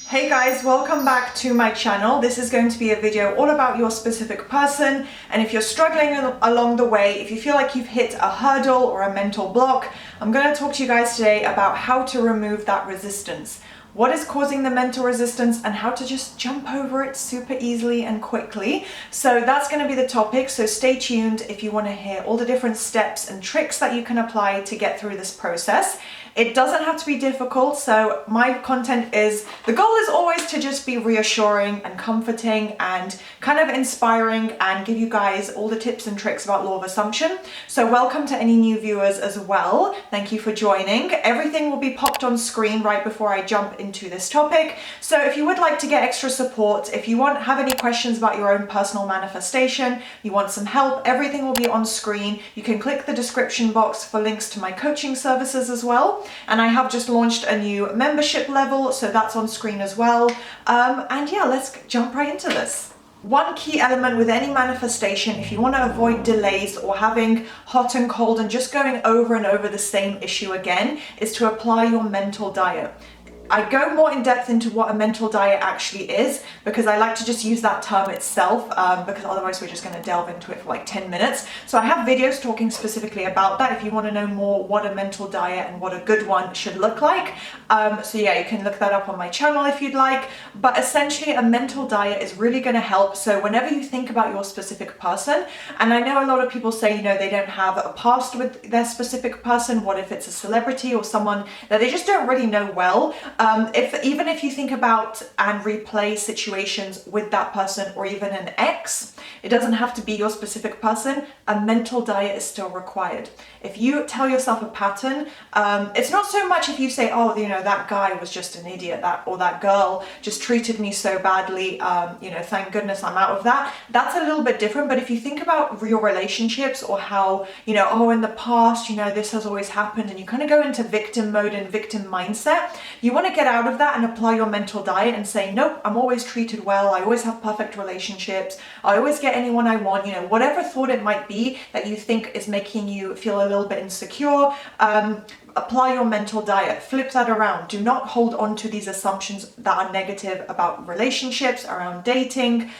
Hey guys, welcome back to my channel. This is going to be a video all about your specific person, and if you're struggling along the way, if you feel like you've hit a hurdle or a mental block, I'm going to talk to you guys today about how to remove that resistance. What is causing the mental resistance and how to just jump over it super easily and quickly. So that's going to be the topic, so stay tuned if you want to hear all the different steps and tricks that you can apply to get through this process. It doesn't have to be difficult, so my content the goal is always to just be reassuring and comforting and kind of inspiring and give you guys all the tips and tricks about law of assumption. So welcome to any new viewers as well. Thank you for joining. Everything will be popped on screen right before I jump into this topic. So if you would like to get extra support, if you have any questions about your own personal manifestation, you want some help, everything will be on screen. You can click the description box for links to my coaching services as well. And I have just launched a new membership level, so that's on screen as well. And yeah, let's jump right into this. One key element with any manifestation, if you want to avoid delays or having hot and cold and just going over and over the same issue again, is to apply your mental diet. I go more in depth into what a mental diet actually is because I like to just use that term itself because otherwise we're just going to delve into it for like 10 minutes. So I have videos talking specifically about that if you want to know more what a mental diet and what a good one should look like. So yeah, you can look that up on my channel if you'd like. But essentially a mental diet is really going to help. So whenever you think about your specific person, and I know a lot of people say, you know, they don't have a past with their specific person. What if it's a celebrity or someone that they just don't really know well? Even if you think about and replay situations with that person or even an ex, it doesn't have to be your specific person. A mental diet is still required. If you tell yourself a pattern, it's not so much if you say, oh, you know, that guy was just an idiot, or that girl just treated me so badly, you know, thank goodness I'm out of that. That's a little bit different. But if you think about your relationships or how, you know, oh, in the past, you know, this has always happened, and you kind of go into victim mode and victim mindset, you want to get out of that and apply your mental diet and say, nope, I'm always treated well. I always have perfect relationships. I always get anyone I want, you know, whatever thought it might be that you think is making you feel a little bit insecure, apply your mental diet, flip that around. Do not hold on to these assumptions that are negative about relationships, around dating.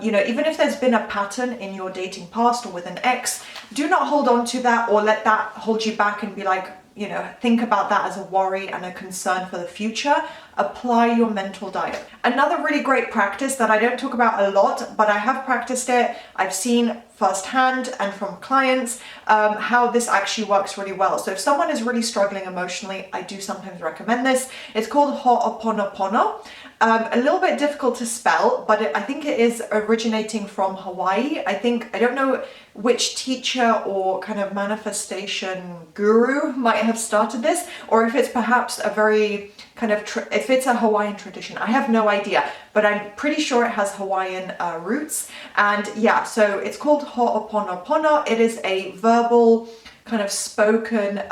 You know, even if there's been a pattern in your dating past or with an ex, do not hold on to that or let that hold you back and be like, you know, think about that as a worry and a concern for the future. Apply your mental diet. Another really great practice that I don't talk about a lot, but I have practiced it. I've seen firsthand and from clients how this actually works really well. So if someone is really struggling emotionally, I do sometimes recommend this. It's called ho'oponopono. A little bit difficult to spell, but I think it is originating from Hawaii. I don't know which teacher or kind of manifestation guru might have started this, or if it's perhaps a very kind of, if it's a Hawaiian tradition. I have no idea, but I'm pretty sure it has Hawaiian roots. And yeah, so it's called ho'oponopono. It is a verbal kind of spoken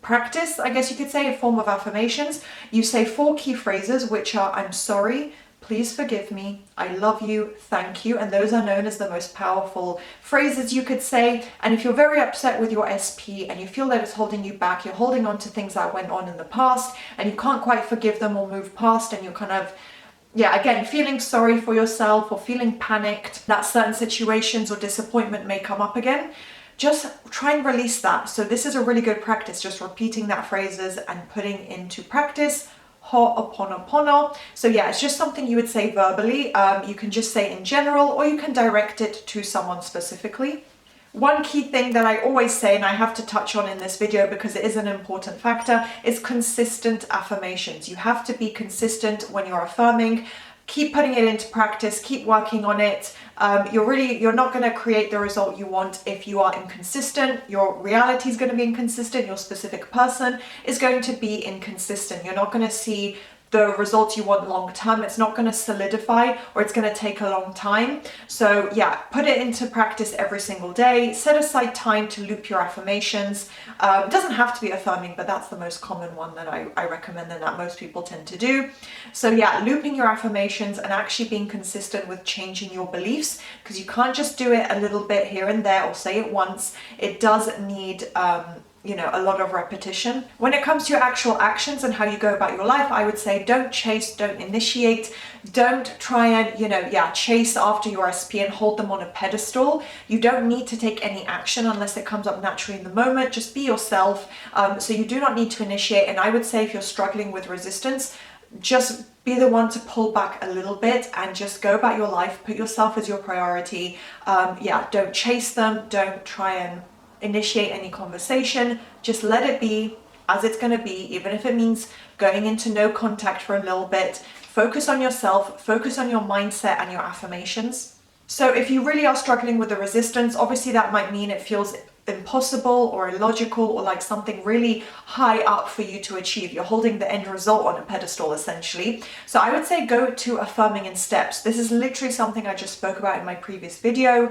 practice, I guess you could say, a form of affirmations. You say 4 key phrases, which are, I'm sorry, please forgive me, I love you, thank you. And those are known as the most powerful phrases you could say. And if you're very upset with your SP and you feel that it's holding you back, you're holding on to things that went on in the past and you can't quite forgive them or move past, and you're kind of, yeah, again, feeling sorry for yourself or feeling panicked that certain situations or disappointment may come up again, just try and release that. So this is a really good practice, just repeating that phrases and putting into practice ho'oponopono. So yeah, it's just something you would say verbally. You can just say in general, or you can direct it to someone specifically. One key thing that I always say, and I have to touch on in this video because it is an important factor, is consistent affirmations. You have to be consistent when you're affirming. Keep putting it into practice, keep working on it. You're not going to create the result you want if you are inconsistent. Your reality is going to be inconsistent. Your specific person is going to be inconsistent. You're not going to see the results you want long term. It's not going to solidify, or it's going to take a long time. So yeah, put it into practice every single day. Set aside time to loop your affirmations. It doesn't have to be affirming, but that's the most common one that I recommend and that most people tend to do. So yeah, looping your affirmations and actually being consistent with changing your beliefs, because you can't just do it a little bit here and there or say it once. It does need a lot of repetition. When it comes to your actual actions and how you go about your life, I would say don't chase, don't initiate, don't try and, chase after your SP and hold them on a pedestal. You don't need to take any action unless it comes up naturally in the moment. Just be yourself. So you do not need to initiate. And I would say if you're struggling with resistance, just be the one to pull back a little bit and just go about your life. Put yourself as your priority. Don't chase them. Don't try and initiate any conversation. Just let it be as it's going to be, even if it means going into no contact for a little bit. Focus on yourself, focus on your mindset and your affirmations. So if you really are struggling with the resistance, obviously that might mean it feels impossible or illogical or like something really high up for you to achieve. You're holding the end result on a pedestal essentially. So I would say go to affirming in steps. This is literally something I just spoke about in my previous video,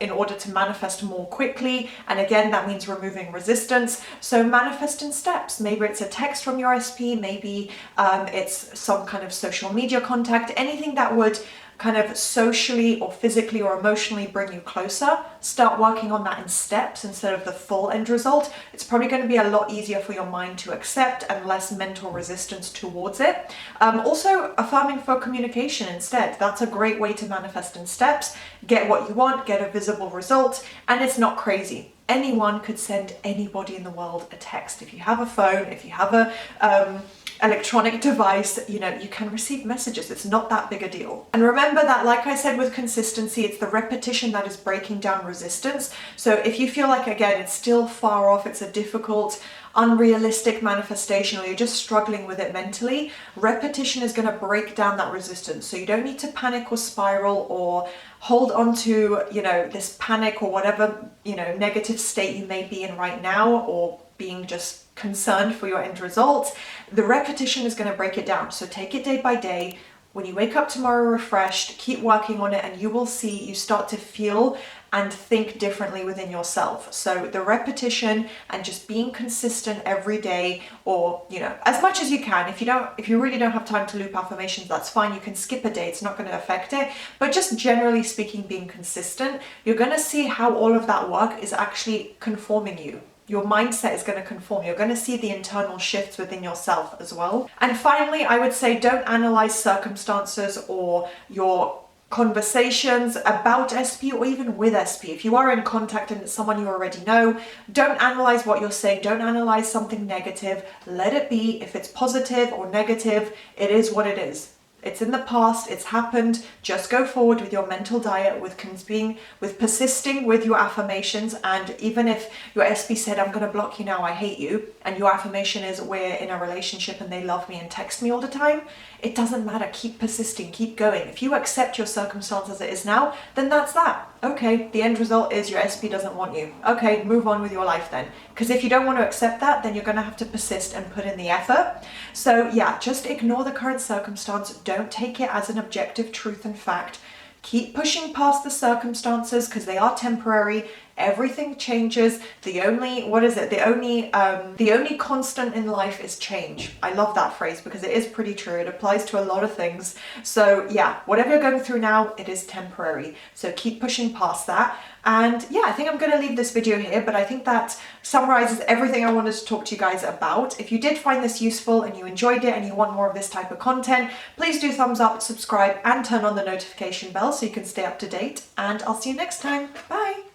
in order to manifest more quickly. And again, that means removing resistance. So manifest in steps. Maybe it's a text from your SP, maybe it's some kind of social media contact, anything that would kind of socially or physically or emotionally bring you closer. Start working on that in steps instead of the full end result. It's probably going to be a lot easier for your mind to accept and less mental resistance towards it. Also affirming for communication instead. That's a great way to manifest in steps. Get what you want, get a visible result, and it's not crazy. Anyone could send anybody in the world a text. If you have a phone, if you have a electronic device, you can receive messages. It's not that big a deal. And remember that, like I said, with consistency, it's the repetition that is breaking down resistance. So if you feel like, again, it's still far off, it's a difficult, unrealistic manifestation, or you're just struggling with it mentally, repetition is going to break down that resistance. So you don't need to panic or spiral or hold on to, this panic or whatever, negative state you may be in right now, or being just concerned for your end result. The repetition is going to break it down. So take it day by day. When you wake up tomorrow refreshed, keep working on it, and you will see you start to feel and think differently within yourself. So the repetition and just being consistent every day, or as much as you can. If you really don't have time to loop affirmations, that's fine. You can skip a day, it's not going to affect it. But just generally speaking, being consistent, you're going to see how all of that work is actually conforming you. Your mindset is going to conform. You're going to see the internal shifts within yourself as well. And finally, I would say don't analyze circumstances or your conversations about SP or even with SP. If you are in contact and it's someone you already know, don't analyze what you're saying. Don't analyze something negative. Let it be. If it's positive or negative, it is what it is. It's in the past, it's happened. Just go forward with your mental diet, with persisting with your affirmations. And even if your SP said, I'm going to block you now, I hate you, and your affirmation is, we're in a relationship and they love me and text me all the time, it doesn't matter. Keep persisting, keep going. If you accept your circumstance as it is now, then that's that. Okay, the end result is your SP doesn't want you. Okay, move on with your life then. Because if you don't want to accept that, then you're going to have to persist and put in the effort. So yeah, just ignore the current circumstance. Don't take it as an objective truth and fact. Keep pushing past the circumstances because they are temporary. Everything changes. The only constant in life is change. I love that phrase because it is pretty true. It applies to a lot of things. So yeah, whatever you're going through now, it is temporary. So keep pushing past that. And yeah, I think I'm going to leave this video here, but I think that summarizes everything I wanted to talk to you guys about. If you did find this useful and you enjoyed it and you want more of this type of content, please do thumbs up, subscribe, and turn on the notification bell so you can stay up to date. And I'll see you next time. Bye.